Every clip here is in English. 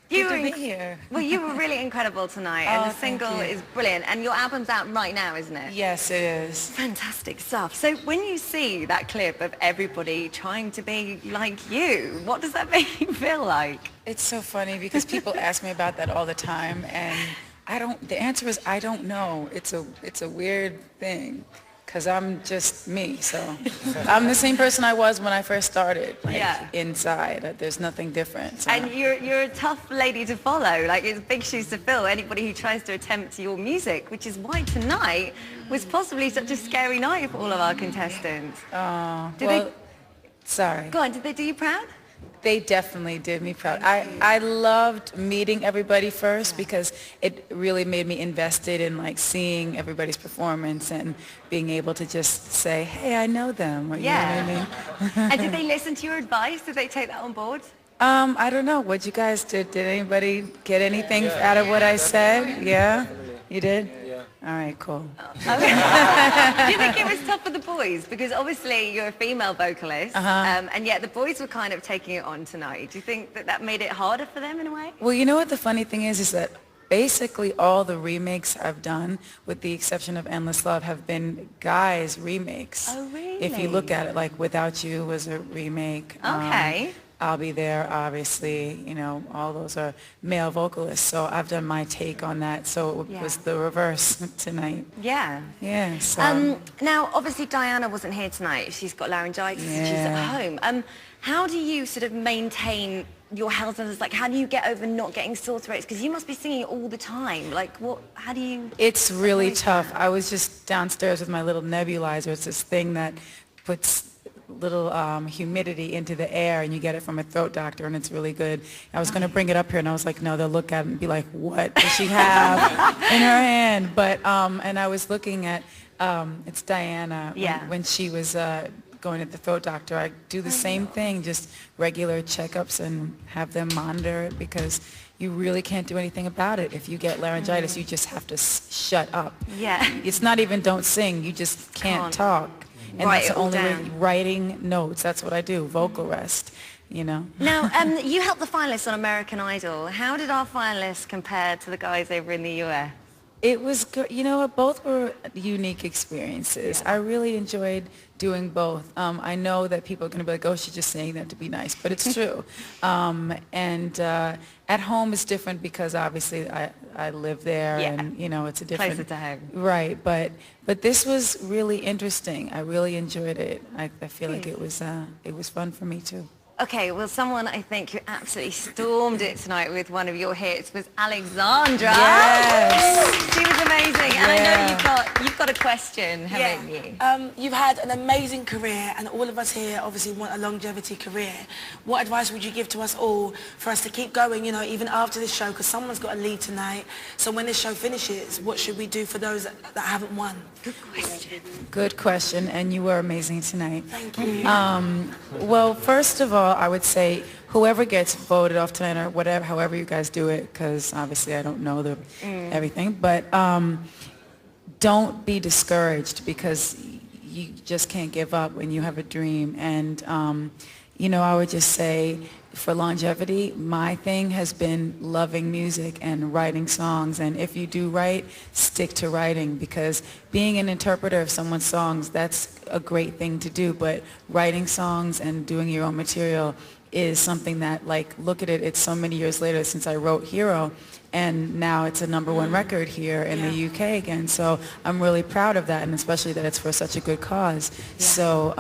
Good to were be here. Well, you were really incredible tonight, Oh, and the single is brilliant. And your album's out right now, isn't it? Yes, it is. Fantastic stuff. So when you see that clip of everybody trying to be like you, what does that make you feel like? It's so funny because people ask me about that all the time, and the answer is I don't know. It's a weird thing. Because I'm just me, so I'm the same person I was when I first started, inside. There's nothing different. So. And you're a tough lady to follow. Like, it's big shoes to fill, anybody who tries to attempt your music, which is why tonight was possibly such a scary night for all of our contestants. Sorry. Go on, did they do you proud? They definitely did me proud. I loved meeting everybody first because it really made me invested in like seeing everybody's performance and being able to just say, hey, I know them. Or, you know what I mean? And did they listen to your advice? Did they take that on board? I don't know. What you guys did? Did anybody get anything out of what I said? Yeah? You did? All right, cool. Do you think it was tough for the boys? Because obviously you're a female vocalist, and yet the boys were kind of taking it on tonight. Do you think that made it harder for them in a way? Well, you know what the funny thing is that basically all the remakes I've done, with the exception of Endless Love, have been guys' remakes. Oh, really? If you look at it, like Without You was a remake. Okay. I'll Be There, obviously, you know, all those are male vocalists. So I've done my take on that. So it was the reverse tonight. Yeah. Yeah. So. Now, obviously, Diana wasn't here tonight. She's got laryngitis and she's at home. How do you sort of maintain your health? Like, how do you get over not getting sore throats? Because you must be singing all the time. Like, how do you... It's really tough. I was just downstairs with my little nebulizer. It's this thing that puts little humidity into the air, and you get it from a throat doctor, and it's really good. I was going to bring it up here, and I was like, no, they'll look at it and be like, what does she have in her hand? But and I was looking at it's Diana when she was going to the throat doctor. I do the same thing, just regular checkups and have them monitor it, because you really can't do anything about it. If you get laryngitis, you just have to shut up. Yeah. It's not even don't sing, you just can't talk. And that's the only way, writing notes. That's what I do, vocal rest, you know. Now, you helped the finalists on American Idol. How did our finalists compare to the guys over in the US? It was good. You know, both were unique experiences. I really enjoyed doing both. I know that people are going to be like, oh, she's just saying that to be nice, but it's true. At home it's different because obviously I live there, and you know, it's a different... Closer to home. Right, but this was really interesting. I really enjoyed it. I feel like it was fun for me too. Okay, well, someone I think who absolutely stormed it tonight with one of your hits was Alexandra. Yes. She was amazing. And I know you've got a question, haven't you? You've had an amazing career, and all of us here obviously want a longevity career. What advice would you give to us all for us to keep going, you know, even after this show? Because someone's got to leave tonight. So when this show finishes, what should we do for those that haven't won? Good question. Good question, and you were amazing tonight. Thank you. Well, first of all, I would say whoever gets voted off tonight, or whatever, however you guys do it, because obviously I don't know everything, but don't be discouraged, because you just can't give up when you have a dream. And you know, I would just say, for longevity, my thing has been loving music and writing songs. And if you do write, stick to writing, because being an interpreter of someone's songs, that's a great thing to do. But writing songs and doing your own material is something that, like, look at it, it's so many years later since I wrote Hero, and now it's a #1 record here in the UK again. So I'm really proud of that, and especially that it's for such a good cause. So,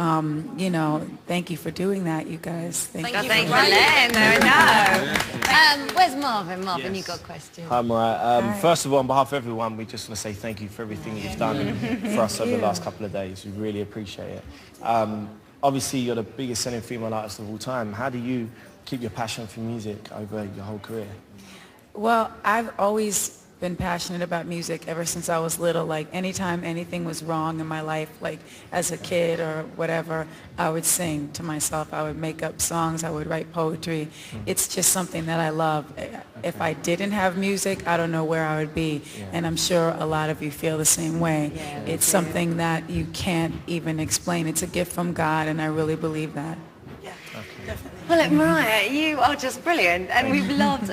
you know, thank you for doing that, you guys. Thank you for letting know. Where's Marvin? Marvin, you got a question. Hi, Mariah. First of all, on behalf of everyone, we just want to say thank you for everything you've done for us over the last couple of days. We really appreciate it. Obviously, you're the biggest selling female artist of all time. How do you keep your passion for music over your whole career? Well, I've always been passionate about music ever since I was little. Like, anytime anything was wrong in my life, like as a kid or whatever, I would sing to myself. I would make up songs. I would write poetry. It's just something that I love. If I didn't have music, I don't know where I would be. And I'm sure a lot of you feel the same way. It's something that you can't even explain. It's a gift from God, and I really believe that. Yeah, definitely. Well, look, Mariah, you are just brilliant, and we've loved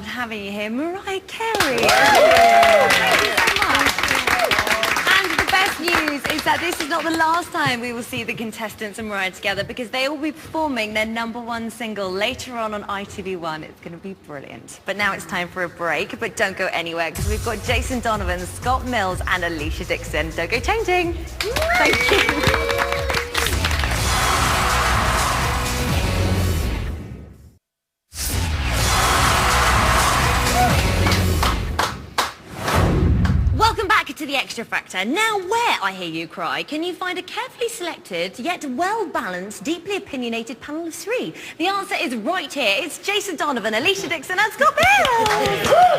having you here. Mariah Carey. Thank you so much. And the best news is that this is not the last time we will see the contestants and Mariah together, because they will be performing their #1 single later on ITV1. It's going to be brilliant. But now it's time for a break, but don't go anywhere, because we've got Jason Donovan, Scott Mills and Alicia Dixon. Don't go changing. Thank you. Welcome back to the Xtra Factor. Now, where, I hear you cry, can you find a carefully selected yet well-balanced, deeply opinionated panel of 3? The answer is right here. It's Jason Donovan, Alicia Dixon and Scott Mills.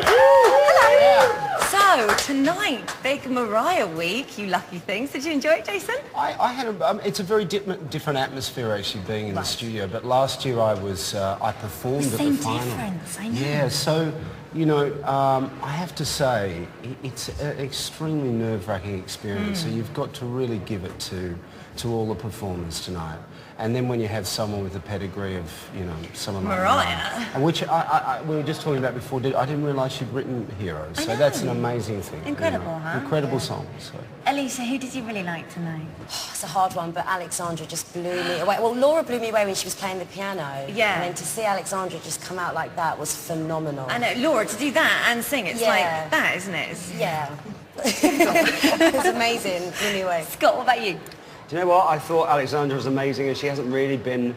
Hello. So, tonight, big Mariah week, you lucky things. Did you enjoy it, Jason? I had it's a very different atmosphere actually being in the studio, but last year I performed at the final. Difference, I know. Yeah, so, you know, I have to say, it's an extremely nerve-wracking experience, so you've got to really give it to all the performers tonight. And then when you have someone with a pedigree of, you know, someone like Mariah. and which we were just talking about before, I didn't realise she'd written Heroes, so that's an amazing thing. Incredible, you know? huh? Incredible song. So. Alicia, who did you really like tonight? It's a hard one, but Alexandra just blew me away. Well, Laura blew me away when she was playing the piano. Yeah. And then to see Alexandra just come out like that was phenomenal. I know, Laura, to do that and sing, it's like that, isn't it? Yeah. It was amazing. Blew me away. Scott, what about you? Do you know what? I thought Alexandra was amazing, and she hasn't really been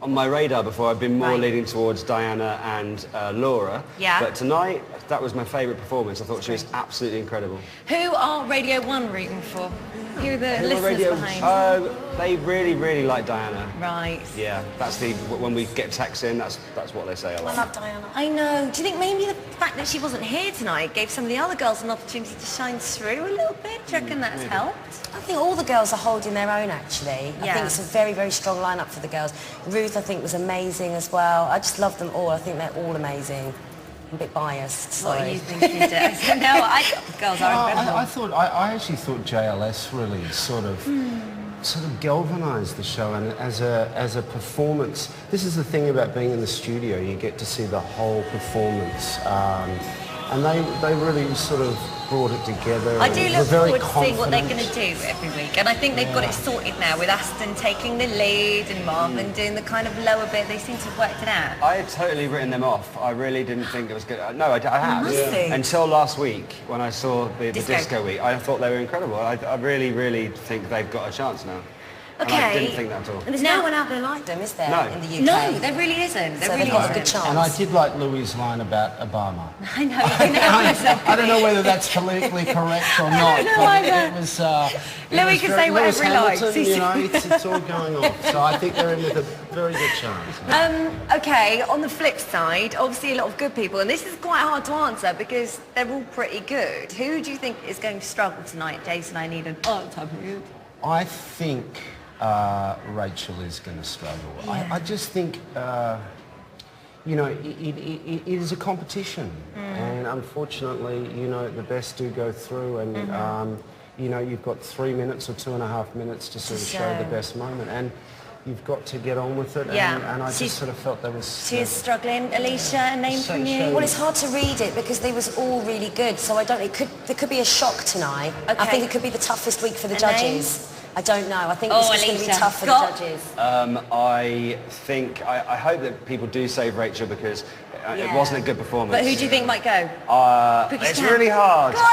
on my radar before. I've been more leaning towards Diana and Laura. Yeah. But tonight, that was my favourite performance. I thought she was absolutely incredible. Who are Radio 1 rooting for? Who are the listeners behind? They really, really like Diana. Right. Yeah, that's when we get texts in, that's what they say a I lot. love Diana. I know. Do you think maybe the fact that she wasn't here tonight gave some of the other girls an opportunity to shine through a little bit? Do you reckon that's helped? I think all the girls are holding their own, actually. I Yeah. think it's a very, very strong lineup for the girls. Ruth, I think, was amazing as well. I just love them all. I think they're all amazing. I'm a bit biased, sorry. What do you think you did? I said, no, I thought the girls are incredible. I actually thought JLS really sort of galvanised the show, and as a performance, this is the thing about being in the studio, you get to see the whole performance, and they really sort of brought it together. I do and look were very forward to seeing what they're going confident. to do every week, and I think they've got it sorted now with Aston taking the lead and Marvin doing the kind of lower bit. They seem to have worked it out. I had totally written them off. I really didn't think it was good. No, I have. Must do. Until last week, when I saw the Disco. disco week, I thought they were incredible. I really, really think they've got a chance now. And I didn't think that at all. And there's no one out there like them, is there, No. in the UK? No, there really isn't. There So really they've got a isn't. good chance. And I did like Louis' line about Obama. I know. You know I don't know whether that's politically correct or not, know but either. it was... Louis can say whatever he likes. Hamilton, you know, it's all going on. So I think they're in with a very good chance. Okay, on the flip side, obviously a lot of good people, and this is quite hard to answer because they're all pretty good. Who do you think is going to struggle tonight? Jason, I need an answer. I think Rachel is going to struggle. Yeah. I just think, you know, it is a competition. And unfortunately, you know, the best do go through, and, you know, you've got 3 minutes or 2.5 minutes to sort of show the best moment. And you've got to get on with it. Yeah. And I just sort of felt there was... She is struggling. Alicia, a name from you? Well, it's hard to read it because they was all really good. So I don't. There could be a shock tonight. I Okay. think it could be the toughest week for the A judges. I don't know. I think this is going to be Alicia. tough for Scott? the judges. I hope that people do save Rachel because it wasn't a good performance. But who do you think might go? It's really hard.